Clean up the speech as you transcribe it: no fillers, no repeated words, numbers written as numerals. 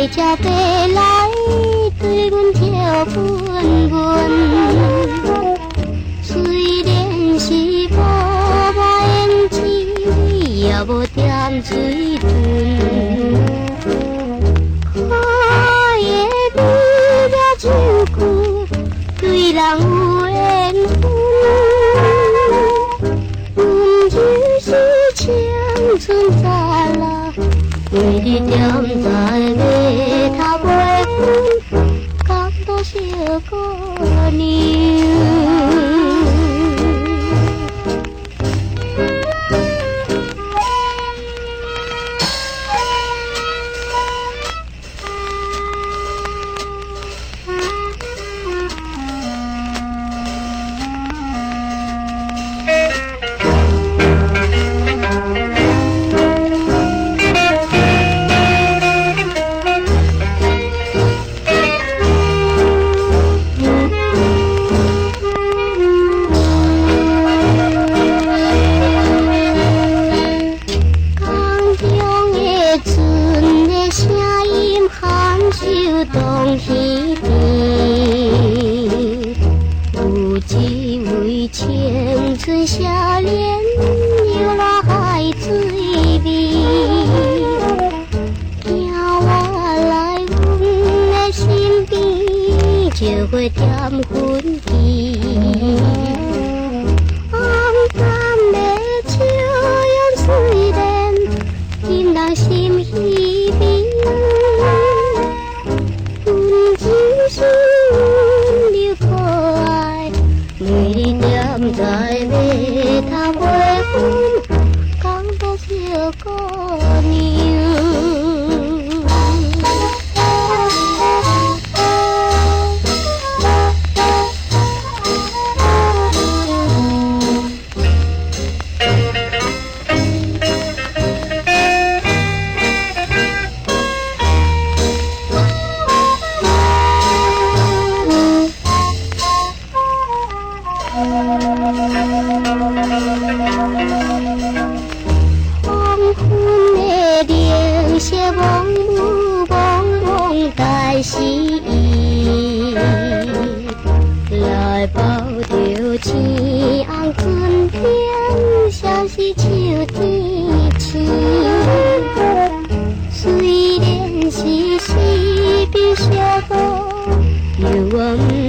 车飞来，对阮跳滚滚。虽然是无胭脂，也无点水分。可的美了酒句，对人有缘分。阮就是青春乍来。每日点在码头买粉，感到小姑娘。东溪边，有一位青春少年游落海水味，惊我来阮的身边，就会点粉枝。红淡的笑容虽然引人心稀微。是温柔可爱，每日点在码头买粉，感到小姑娘。黄昏的零色蒙雾蒙蒙带诗意，来抱着青红春天，像是秋天青。虽然是四边小路，犹原